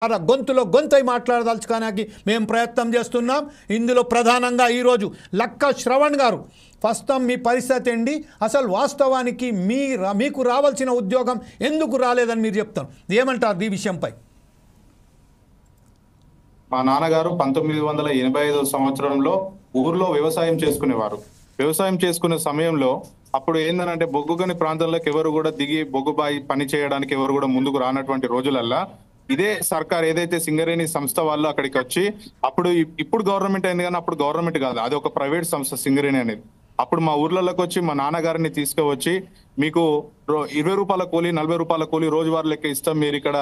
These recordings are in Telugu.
గొంతులో గొంతై మాట్లాడదలుచుకోవడానికి మేము ప్రయత్నం చేస్తున్నాం. ఇందులో ప్రధానంగా ఈరోజు లక్క శ్రవణ్ గారు ప్రస్తుతం మీ పరిస్థితి ఏంటి, అసలు వాస్తవానికి మీకు రావాల్సిన ఉద్యోగం ఎందుకు రాలేదని మీరు చెప్తారు, ఏమంటారు ఈ విషయంపై? మా నాన్నగారు 1985 సంవత్సరంలో ఊర్లో వ్యవసాయం చేసుకునేవారు. వ్యవసాయం చేసుకునే సమయంలో అప్పుడు ఏందనంటే బొగ్గుగని ప్రాంతంలోకి ఎవరు కూడా దిగి బొగ్గుబాయి పని చేయడానికి ఎవరు కూడా ముందుకు రానటువంటి రోజులల్లా ఇదే సర్కార్ ఏదైతే సింగరేణి సంస్థ వాళ్ళు అక్కడికి వచ్చి ఇప్పుడు గవర్నమెంట్ అయింది కానీ అప్పుడు గవర్నమెంట్ కాదు, అది ఒక ప్రైవేట్ సంస్థ సింగరేణి అనేది. అప్పుడు మా ఊర్లలోకి వచ్చి మా నాన్నగారిని తీసుకువచ్చి మీకు 20 రూపాయల కూలి 40 రూపాయల కూలి రోజువారీ లెక్క ఇస్తాం, మీరు ఇక్కడ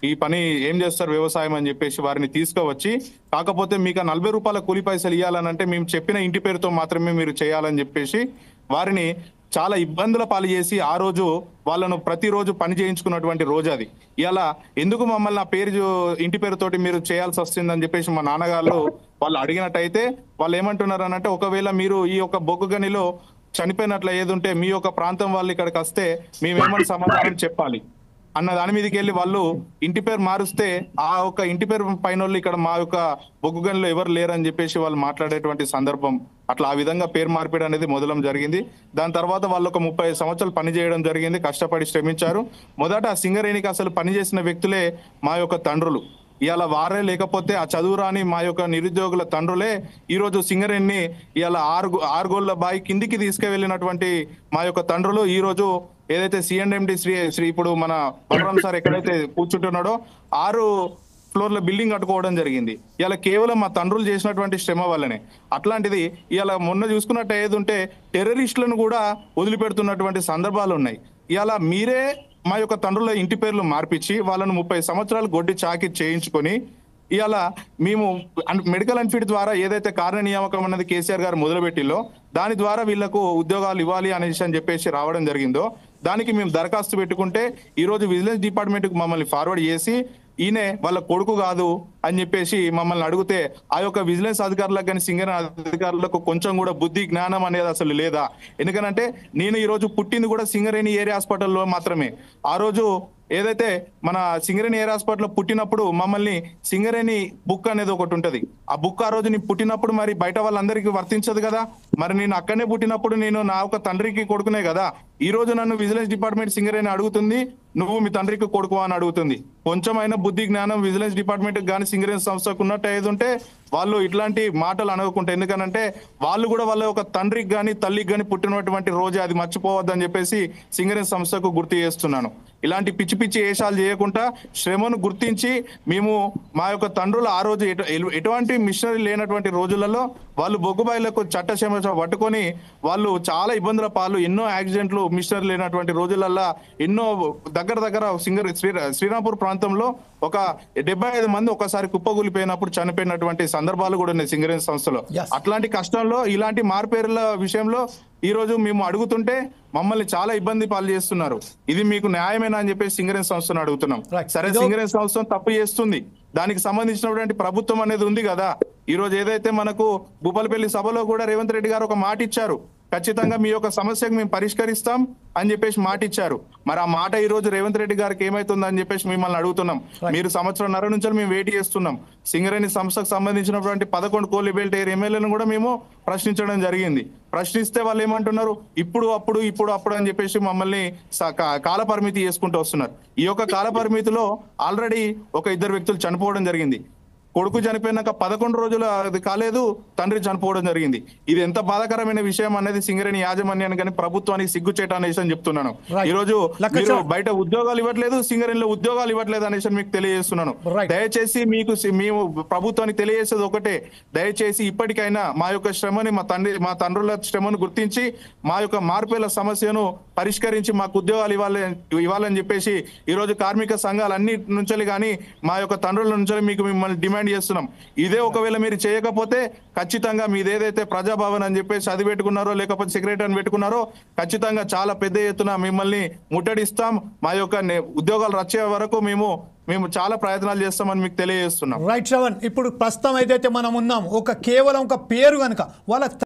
ఈ పని ఏం చేస్తారు వ్యవసాయం అని చెప్పేసి వారిని తీసుకువచ్చి, కాకపోతే మీకు 40 రూపాయల కూలి పైసలు ఇవ్వాలనంటే మేము చెప్పిన ఇంటి పేరుతో మాత్రమే మీరు చేయాలని చెప్పేసి వారిని చాలా ఇబ్బందుల పాలు చేసి ఆ రోజు వాళ్ళను ప్రతిరోజు పని చేయించుకున్నటువంటి రోజు అది. ఇలా ఎందుకు మమ్మల్ని ఆ పేరు ఇంటి పేరుతోటి మీరు చేయాల్సి వస్తుందని చెప్పేసి మా నాన్నగారు వాళ్ళు అడిగినట్టయితే వాళ్ళు ఏమంటున్నారు అనంటే, ఒకవేళ మీరు ఈ యొక్క బొగ్గు గనిలో చనిపోయినట్లు ఏదుంటే మీ యొక్క ప్రాంతం వాళ్ళు ఇక్కడికి వస్తే మేమేమని సమాధానం చెప్పాలి అన్న దాని మీదకి వెళ్ళి వాళ్ళు ఇంటి పేరు మారుస్తే ఆ యొక్క ఇంటి పేరు పైన ఇక్కడ మా యొక్క బొగ్గు గనిలో ఎవరు లేరని చెప్పేసి వాళ్ళు మాట్లాడేటువంటి సందర్భం, అట్లా ఆ విధంగా పేరు మార్పిడి అనేది మొదలం జరిగింది. దాని తర్వాత వాళ్ళు ఒక 30 సంవత్సరాలు పని చేయడం జరిగింది, కష్టపడి శ్రమించారు. మొదట సింగరేణికి అసలు పనిచేసిన వ్యక్తులే మా యొక్క తండ్రులు. ఇవాళ వారే లేకపోతే ఆ చదువురాని మా యొక్క నిరుద్యోగుల తండ్రులే ఈరోజు సింగరేణిని ఇవాళ ఆరుగోళ్ల బాయి కిందికి తీసుకువెళ్ళినటువంటి మా యొక్క తండ్రులు ఈరోజు ఏదైతే సిఎండి శ్రీ ఇప్పుడు మన బలరాం సార్ ఎక్కడైతే కూర్చుంటున్నాడో 6 ఫ్లోర్ల బిల్డింగ్ కట్టుకోవడం జరిగింది. ఇలా కేవలం మా తండ్రులు చేసినటువంటి శ్రమ వల్లనే. అట్లాంటిది ఇలా మొన్న చూసుకున్నట్టు ఏది ఉంటే టెర్రరిస్టులను కూడా వదిలిపెడుతున్నటువంటి సందర్భాలు ఉన్నాయి. ఇలా మీరే మా యొక్క తండ్రుల ఇంటి పేర్లు మార్పించి వాళ్ళను 30 సంవత్సరాలు గొడ్డి చాకి చేయించుకొని ఇవాళ మేము మెడికల్ అన్ఫిట్ ద్వారా ఏదైతే కార్య నియామకం అన్నది కేసీఆర్ గారు మొదలుపెట్టిలో దాని ద్వారా వీళ్లకు ఉద్యోగాలు ఇవ్వాలి అనేసి అని చెప్పేసి రావడం జరిగిందో, దానికి మేము దరఖాస్తు పెట్టుకుంటే ఈరోజు విజిలెన్స్ డిపార్ట్మెంట్కి మమ్మల్ని ఫార్వర్డ్ చేసి ఈయనే వాళ్ళ కొడుకు కాదు అని చెప్పేసి మమ్మల్ని అడిగితే ఆ యొక్క విజిలెన్స్ అధికారులకు కానీ సింగరేణి అధికారులకు కొంచెం కూడా బుద్ధి జ్ఞానం అనేది అసలు లేదా? ఎందుకనంటే నేను ఈరోజు పుట్టింది కూడా సింగరేణి ఏరియా హాస్పిటల్లో మాత్రమే. ఆ రోజు ఏదైతే మన సింగరేణి ఏరియా హాస్పిటల్లో పుట్టినప్పుడు మమ్మల్ని సింగరేణి బుక్ అనేది ఒకటి ఉంటది, ఆ బుక్ ఆ రోజు నేను పుట్టినప్పుడు మరి బయట వాళ్ళందరికీ వర్తించదు కదా, మరి నేను అక్కడనే పుట్టినప్పుడు నేను నా ఒక తండ్రికి కొడుకునే కదా. ఈ రోజు నన్ను విజిలెన్స్ డిపార్ట్మెంట్ సింగరేణి అడుగుతుంది, నువ్వు మీ తండ్రికి కొడుకు అని అడుగుతుంది. కొంచెమైనా బుద్ధి జ్ఞానం విజిలెన్స్ డిపార్ట్మెంట్ కానీ సింగరేణి సంస్థకు ఉన్నట్టు ఏదుంటే వాళ్ళు ఇట్లాంటి మాటలు అనకుంటే, ఎందుకనంటే వాళ్ళు కూడా వాళ్ళ ఒక తండ్రికి కానీ తల్లికి కానీ పుట్టినటువంటి రోజే, అది మర్చిపోవద్దని చెప్పేసి సింగరేణి సంస్థకు గుర్తు చేస్తున్నాను. ఇలాంటి పిచ్చి పిచ్చి వేషాలు చేయకుండా శ్రమను గుర్తించి మేము మా యొక్క తండ్రులు ఆ రోజు ఎటువంటి మిషనరీ లేనటువంటి రోజులలో వాళ్ళు బొగ్గుబాయిలకు చట్టక్షేమ పట్టుకొని వాళ్ళు చాలా ఇబ్బందుల పాలు, ఎన్నో యాక్సిడెంట్లు మిషనరీ లేనటువంటి రోజులల్లో ఎన్నో దగ్గర శ్రీరాంపూర్ ప్రాంతంలో ఒక 75 మంది ఒకసారి కుప్పగూలిపోయినప్పుడు చనిపోయినటువంటి సందర్భాలు కూడా ఉన్నాయి సింగరేణి సంస్థలో. అట్లాంటి కష్టంలో ఇలాంటి మార్పేర్ల విషయంలో ఈ రోజు మేము అడుగుతుంటే మమ్మల్ని చాలా ఇబ్బంది పాలు చేస్తున్నారు. ఇది మీకు న్యాయమేనా అని చెప్పేసి సింగరేణి సంస్థను అడుగుతున్నాం. సరే, సింగరేణి సంస్థ తప్పు చేస్తుంది, దానికి సంబంధించినటువంటి ప్రభుత్వం అనేది ఉంది కదా. ఈ రోజు ఏదైతే మనకు భూపాలపల్లి సభలో కూడా రేవంత్ రెడ్డి గారు ఒక మాట ఇచ్చారు, ఖచ్చితంగా మీ యొక్క సమస్యకు మేము పరిష్కరిస్తాం అని చెప్పేసి మాట ఇచ్చారు. మరి ఆ మాట ఈ రోజు రేవంత్ రెడ్డి గారికి ఏమైతుంది అని చెప్పేసి మిమ్మల్ని అడుగుతున్నాం. మీరు 1.5 సంవత్సరం నుంచి మేము వెయిట్ చేస్తున్నాం. సింగరేణి సంస్థకు సంబంధించినటువంటి 11 కోల్ బెల్ట్ ఏరియా ఎమ్మెల్యేలను కూడా మేము ప్రశ్నించడం జరిగింది. ప్రశ్నిస్తే వాళ్ళు ఏమంటున్నారు, ఇప్పుడు అప్పుడు అని చెప్పేసి మమ్మల్ని కాల పరిమితి చేసుకుంటూ వస్తున్నారు. ఈ యొక్క కాల పరిమితిలో ఆల్రెడీ ఒక 2 వ్యక్తులు చనిపోవడం జరిగింది. కొడుకు చనిపోయినాక 11 రోజులు అది కాలేదు, తండ్రి చనిపోవడం జరిగింది. ఇది ఎంత బాధాకరమైన విషయం అనేది సింగరేణి యాజమాన్యాన్ని కానీ ప్రభుత్వానికి సిగ్గుచేట అనేసి అని చెప్తున్నాను. ఈ రోజు మీరు బయట ఉద్యోగాలు ఇవ్వట్లేదు, సింగరేణిలో ఉద్యోగాలు ఇవ్వట్లేదు అనేసి మీకు తెలియజేస్తున్నాను. దయచేసి మేము ప్రభుత్వానికి తెలియజేసేది ఒకటే, దయచేసి ఇప్పటికైనా మా యొక్క శ్రమని మా తండ్రుల శ్రమను గుర్తించి మా యొక్క మార్పుల సమస్యను పరిష్కరించి మాకు ఉద్యోగాలు ఇవ్వాలని చెప్పేసి ఈ రోజు కార్మిక సంఘాలన్ని నుంచి కానీ మా యొక్క తండ్రుల నుంచి మీకు మిమ్మల్ని డిమాండ్ చేస్తున్నాం. ఇదే ఒకవేళ మీరు చేయకపోతే ఖచ్చితంగా మీదేదైతే ప్రజాభవన్ అని చెప్పేసి అది పెట్టుకున్నారో లేకపోతే సెక్రటరీ అని పెట్టుకున్నారో ఖచ్చితంగా చాలా పెద్ద ఎత్తున మిమ్మల్ని ముట్టడిస్తాం. మా యొక్క ఉద్యోగాలు వచ్చే వరకు మేము చాలా ప్రయత్నాలు చేస్తామని మీకు తెలియజేస్తున్నాం. రైట్ శ్రవణ్, ఇప్పుడు ప్రస్తుతం ఏదైతే మనం ఉన్నాం కేవలం ఒక పేరు కనుక వాళ్ళ